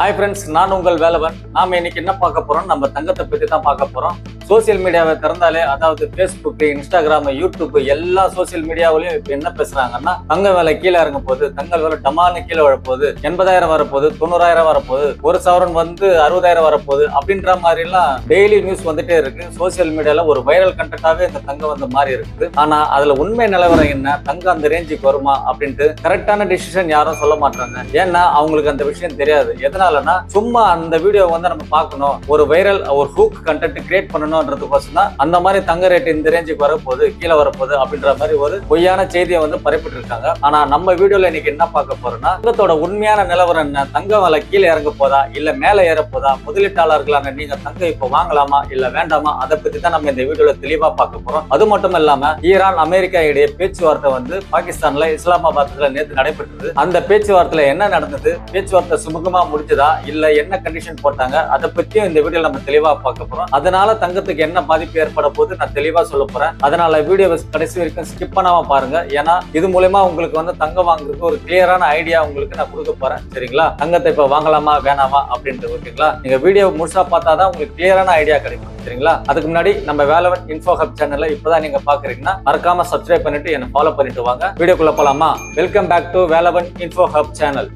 Hi friends, நான் உங்கள் வேலவன். நாம இன்னைக்கு என்ன பார்க்க போறோம்? நம்ம தங்கத்தை பத்தி தான் பார்க்க போறோம். சோசியல் மீடியாவை திறந்தாலே, அதாவது பேஸ்புக், இன்ஸ்டாகிராம், யூடியூப் எல்லா சோசியல் மீடியாவிலையும் இப்ப என்ன பேசுறாங்கன்னா, தங்க விலை கீழே இறங்க போகுது, தங்க விலை டமால்னு கீழே வரப்போகுது, 80,000 வரப்போகுது, 90,000 வரப்போகுது, ஒரு சவரன் 60,000 வரப்போகுது அப்படின்ற மாதிரி எல்லாம் டெய்லி நியூஸ் வந்துட்டே இருக்கு. சோசியல் மீடியால ஒரு வைரல் கண்டென்ட்டாவே இந்த தங்கம் வந்து மாறி இருக்குது. ஆனா அதுல உண்மை நிலவரம் என்ன, தங்கம் அந்த ரேஞ்சுக்கு வருமா அப்படின்ட்டு கரெக்டான டிசிஷன் யாரும் சொல்ல மாட்டாங்க. ஏன்னா அவங்களுக்கு அந்த விஷயம் தெரியாது. எதனாலன்னா, சும்மா அந்த வீடியோ வந்து நம்ம பார்க்கணும், ஒரு வைரல் ஒரு ஹூக் கண்டென்ட் கிரியேட் பண்ணணும்ன்றதுக்கோசம் தான் அந்த மாதிரி தங்க ரேட் இந்த ரேஞ்சுக்கு வரப்போகுது, கீழே வரப்போகுது அப்படின்ற மாதிரி ஒரு பொய்யான செய்தியை வந்து பரப்பிட்டு இருக்காங்க. ஆனா நம்ம வீடியோல இன்னைக்கு என்ன பார்க்க போறோம்னா, தங்கத்தோட உண்மையான நிலவரம் என்ன, தங்க விலை கீழே இறங்க போதா இல்ல மேல ஏற போதா, முதலீட்டாளர்களான நீங்க தங்கம் இப்போ வாங்கலாமா இல்ல வேண்டாமா, அதை பத்தி தான் நம்ம இந்த வீடியோல தெளிவா பார்க்க போறோம். அது மட்டும் இல்லாம ஈரான் அமெரிக்கா இடையே பேச்சுவார்த்தை வந்து பாகிஸ்தான்ல இஸ்லாமாபாத்ல நேற்று நடைபெற்றது. அந்த பேச்சுவார்த்தையில என்ன நடந்தது, பேச்சுவார்த்தை சுமூகமா முடிஞ்சதா இல்ல என்ன கண்டிஷன் போட்டாங்க, அதை பத்தியும் இந்த வீடியோல நம்ம தெளிவா பார்க்க போறோம். அதனால தங்கத்துக்கு என்ன பாதிப்பு ஏற்பட போது நான் தெளிவா சொல்ல போறேன். அதனால வீடியோ கடைசி வரைக்கும் ஸ்கிப் பண்ணாம பாருங்க. ஏன்னா இது மூலமா உங்களுக்கு வந்து தங்கம் வாங்குறதுக்கு ஒரு கிளியரான ஐடியா உங்களுக்கு நான் கொடுக்க போறேன். சரிங்களா? தங்கத்தை இப்ப வாங்கலாமா வேணாமா அப்படின்ட்டு. ஓகேங்களா? நீங்க வீடியோ முழுசா பார்த்தாதான் உங்களுக்கு கிளியரான ஐடியா கிடைக்கும். சரிங்களா? அதுக்கு முன்னாடி நம்ம வேலவன் இன்ஃபோ ஹப் சேனல்ல இப்பதான் நீங்க பாக்குறீங்கன்னா மறக்காம சப்ஸ்கிரைப் பண்ணிட்டு என்ன ஃபாலோ பண்ணிட்டு வாங்க. வீடியோக்குள்ள போலாமா? Welcome back to Velavan info hub channel.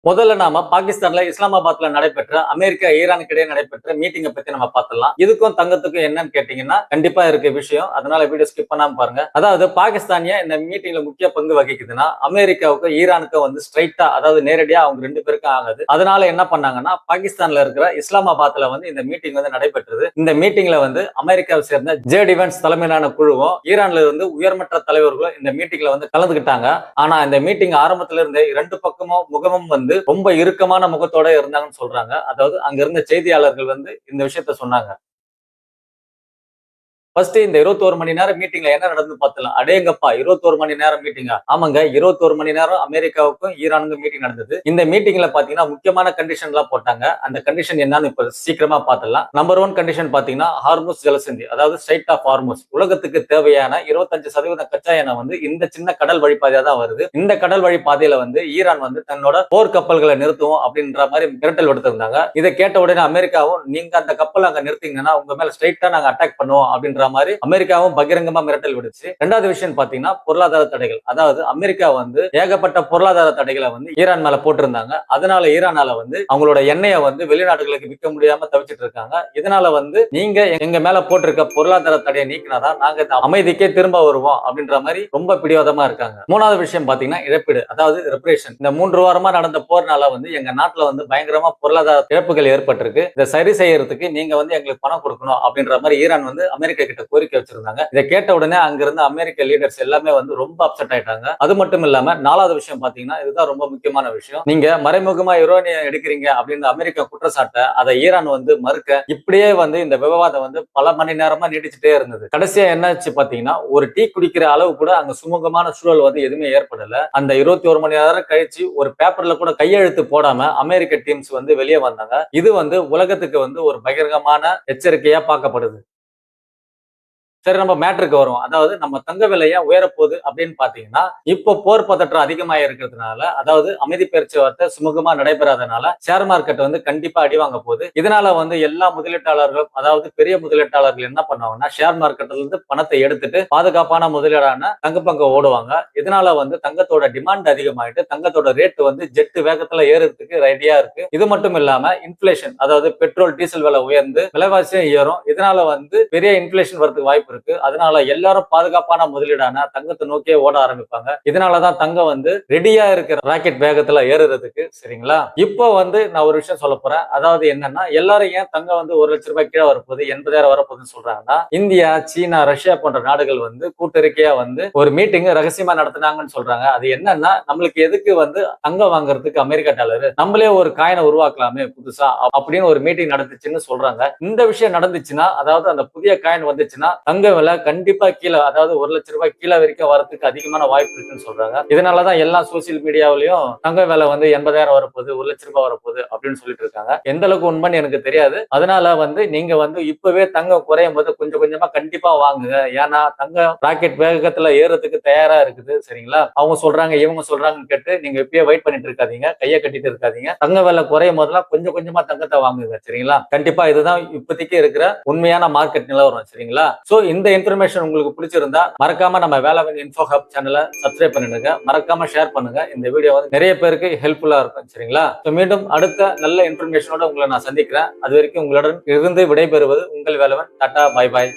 முதல்ல நாம பாகிஸ்தான்ல இஸ்லாமாபாத்ல நடைபெற்ற அமெரிக்கா ஈரான் இடையே நடைபெற்ற மீட்டிங்கை பத்தி நம்ம பார்த்துடலாம். இதுக்கும் தங்கத்துக்கும் என்னன்னு கேட்டீங்கன்னா கண்டிப்பா இருக்க விஷயம். அதனால வீடியோ ஸ்கிப் பண்ணாம பாருங்க. அதாவது பாகிஸ்தானிய இந்த மீட்டிங்ல முக்கிய பங்கு வகிக்குதுன்னா அமெரிக்காவுக்கு ஈரானுக்கு வந்து ஸ்ட்ரைட்டா, அதாவது நேரடியா அவங்க ரெண்டு பேருக்கும் ஆகுது. அதனால என்ன பண்ணாங்கன்னா, பாகிஸ்தான்ல இருக்கிற இஸ்லாமாபாத்ல வந்து இந்த மீட்டிங் வந்து நடைபெற்றது. இந்த மீட்டிங்ல வந்து அமெரிக்காவை சேர்ந்த ஜே டிவன்ஸ் தலைமையிலான குழுவும் ஈரான்ல இருந்து உயர்மட்ட தலைவர்களும் இந்த மீட்டிங்ல வந்து கலந்துக்கிட்டாங்க. ஆனா இந்த மீட்டிங் ஆரம்பத்துல இருந்தே இரண்டு பக்கமும் முகமும் வந்து ரொம்ப இறுக்கமான முகத்தோட இருந்தாங்கன்னு சொல்றாங்க. அதாவது அங்க இருந்த செய்தியாளர்கள் வந்து இந்த விஷயத்த சொன்னாங்க. ஃபர்ஸ்ட் இந்த 21 மணி நேரம் மீட்டிங்ல என்ன நடந்து பார்த்தலாம். அடேங்கப்பா, 21 மணி நேரம் மீட்டிங்கா? ஆமாங்க, 21 மணி நேரம் அமெரிக்காவுக்கும் ஈரானுக்கும் மீட்டிங் நடந்தது. இந்த மீட்டிங்ல பாத்தீங்கன்னா முக்கியமான கண்டிஷன் எல்லாம் போட்டாங்க. அந்த கண்டிஷன் என்னன்னு இப்ப சீக்கிரமா பார்த்தலாம். நம்பர் 1 கண்டிஷன் பாத்தீங்கன்னா ஹார்முஸ் ஜலசந்தி, அதாவது ஸ்ட்ரைட் ஆஃப் ஹார்முஸ். உலகத்துக்கு தேவையான 25% கச்சா எண்ணெய் வந்து இந்த சின்ன கடல் வழிபாதையா தான் வருது. இந்த கடல் வழிபாதையில வந்து ஈரான் வந்து தன்னோட போர் கப்பல்களை நிறுத்துவோம் அப்படின்ற மாதிரி மிரட்டல் விடுத்திருந்தாங்க. இதை கேட்ட உடனே அமெரிக்காவும், நீங்க அந்த கப்பல் அங்க நிறுத்தீங்கன்னா உங்க மேல ஸ்ட்ரைட்டா நாங்க அட்டாக் பண்ணுவோம் அப்படின்ற மாதிரி அமெரிக்காவும் பகிரங்கமா மிரட்டல் விடுச்சு. ரெண்டாவது விஷயம் பாத்தீங்கன்னா பொருளாதார தடைகள். அதாவது அமெரிக்கா வந்து ஏகப்பட்ட பொருளாதார தடைகளை வந்து ஈரான் மேல போட்டிருந்தாங்க. அதனால ஈரானால வந்து அவங்களோட எண்ணெயை வந்து வெளிநாடுகளுக்கு விற்க முடியாம தவிச்சிட்டு இருக்காங்க. இதனால வந்து நீங்க எங்க மேல போட்டிருக்க பொருளாதார தடையை நீக்கினாதான் நாங்க அமைதிக்கே திரும்ப வருவோம் அப்படின்ற மாதிரி ரொம்ப பிடிவாதமா இருக்காங்க. மூணாவது விஷயம் பாத்தீங்கன்னா இழப்பீடு, அதாவது ரெப்பரேஷன். இந்த 3 வாரமா நடந்த போர்னால வந்து எங்க நாட்டுல வந்து பயங்கரமா பொருளாதார இழப்புகள் ஏற்பட்டிருக்கு. இதை சரி செய்யறதுக்கு நீங்க வந்து எங்களுக்கு பணம் கொடுக்கணும் அப்படின்ற மாதிரி ஈரான் வந்து அமெரிக்கா கிட்ட கோரிக்கை வச்சிருந்தாங்க. இதை கேட்ட உடனே அங்க இருந்த அமெரிக்க லீடர்ஸ் எல்லாமே வந்து ரொம்ப அப்செட் ஆயிட்டாங்க. அது மட்டும் இல்லாம நாலாவது விஷயம் பாத்தீங்கன்னா, இதுதான் ரொம்ப முக்கியமான விஷயம். நீங்க மறைமுகமா யுரேனியம் எடுக்கிறீங்க அப்படின்னு அமெரிக்கா குற்றச்சாட்டை அதை ஈரான் வந்து மறுக்க, இப்படியே வந்து இந்த விவாதம் வந்து பல மணி நேரமா நீடிச்சுட்டே இருந்தது. கடைசியா என்னாச்சு பாத்தீங்கன்னா, ஒரு டீ குடிக்கிற அளவு கூட அங்க சுமூகமான சூழல் வந்து எதுவுமே ஏற்படல. அந்த 21 மணி நேரம் கழிச்சு ஒரு பேப்பர்ல கூட கையெழுத்து போடாம அமெரிக்க டீம்ஸ் வந்து வெளியே வந்தாங்க. இது வந்து உலகத்துக்கு வந்து ஒரு பகிரங்கமான எச்சரிக்கையா பார்க்கப்படுது. சரி, நம்ம மேட்ருக்கு வருவோம். அதாவது நம்ம தங்க விலையா உயரப்போகுது அப்படின்னு பாத்தீங்கன்னா, இப்போ போர் பதற்றம் அதிகமாக இருக்கிறதுனால, அதாவது அமைதி பேச்சுவார்த்தை சுமூகமா நடைபெறாதனால ஷேர் மார்க்கெட் வந்து கண்டிப்பா அடி வாங்க போகுது. இதனால வந்து எல்லா முதலீட்டாளர்களும், அதாவது பெரிய முதலீட்டாளர்கள் என்ன பண்ணுவாங்கன்னா, ஷேர் மார்க்கெட்ல இருந்து பணத்தை எடுத்துட்டு பாதுகாப்பான முதலீடான தங்க பங்க ஓடுவாங்க. இதனால வந்து தங்கத்தோட டிமாண்ட் அதிகமாயிட்டு தங்கத்தோட ரேட் வந்து ஜெட் வேகத்துல ஏறதுக்கு ரெடியா இருக்கு. இது மட்டும் இல்லாம இன்ஃபிளேஷன், அதாவது பெட்ரோல் டீசல் விலை உயர்ந்து விலைவாசியும் ஏறும். இதனால வந்து பெரிய இன்ஃபிளேஷன் வரதுக்கு வாய்ப்பு இருக்கு. அதனால எல்லாரும் பாதுகாப்பான முதலீடான தங்கத்தை நோக்கியே ஓட ஆரம்பிப்பாங்க. இதனாலதான் தங்கம் வந்து ரெடியா இருக்கிற ராக்கெட் வேகத்துல ஏறுறதுக்கு. சரிங்களா? இப்போ வந்து நான் ஒரு விஷயம் சொல்ல போறேன். அதாவது என்னன்னா, எல்லாரும் ஏன் தங்கம் வந்து 1 லட்சம் ரூபாய் கீழே வரப்போகுது, 80,000 வரப்போகுதுன்னு சொல்றாங்கன்னா, இந்தியா, சீனா, ரஷ்யா போன்ற நாடுகள் வந்து கூட்டறிக்கையா வந்து ஒரு மீட்டிங் ரகசியமா நடத்தினாங்கன்னு சொல்றாங்க. அது என்னன்னா, நம்மளுக்கு எதுக்கு வந்து தங்கம் வாங்குறதுக்கு அமெரிக்கா டாலர், நம்மளே ஒரு காயினை உருவாக்கலாமே புதுசா அப்படின்னு ஒரு மீட்டிங் நடந்துச்சுன்னு சொல்றாங்க. இந்த விஷயம் நடந்துச்சுன்னா, அதாவது அந்த புதிய காயின் வந்துச்சுன்னா தங்க விலை கண்டிப்பா கீழே, அதாவது 1,00,000 கீழே வரைக்கும் வரதுக்கு அதிகமான வாய்ப்பு இருக்குன்னு சொல்றாங்க. இதனாலதான் எல்லா சோசியல் மீடியாவிலையும் தங்க விலை வந்து 80,000 வரப்போகுது, 1,00,000 வரப்போகுது அப்படின்னு சொல்லிட்டு இருக்காங்க. எந்த அளவுக்கு உண்மைன்னு எனக்கு தெரியாது. அதனால நீங்க இப்பவே தங்கம் குறையும் போது கொஞ்சம் கொஞ்சமா கண்டிப்பா வாங்குங்க. ஏன்னா தங்கம் ராக்கெட் வேகத்துல ஏறதுக்கு தயாரா இருக்குது. சரிங்களா? அவங்க சொல்றாங்க இவங்க சொல்றாங்கன்னு கேட்டு நீங்க இப்பயே வெயிட் பண்ணிட்டு இருக்காதீங்க, கையை கட்டிட்டு இருக்காதீங்க. தங்க விலை குறையும் போதெல்லாம் கொஞ்சம் கொஞ்சமா தங்கத்தை வாங்குங்க. சரிங்களா? கண்டிப்பா இதுதான் இப்போதைக்கு இருக்கிற உண்மையான மார்க்கெட் நிலவரம். சரிங்களா? சோ இந்த இன்ஃபர்மேஷன் உங்களுக்கு பிடிச்சிருந்தா மறக்காம நம்ம வேலவன் இன்ஃபோ ஹப் சேனலை சப்ஸ்கிரைப் பண்ணிடுங்க, மறக்காம ஷேர் பண்ணுங்க. இந்த வீடியோ நிறைய பேருக்கு ஹெல்ப்ஃபுல்லா இருக்கும். சரிங்களா? மீண்டும் அடுத்த நல்ல இன்ஃபர்மேஷனோட உங்களை நான் சந்திக்கிறேன். அது வரைக்கும் உங்களுடன் இருந்து விடைபெறுவது உங்கள் வேலவன். Tata, bye bye.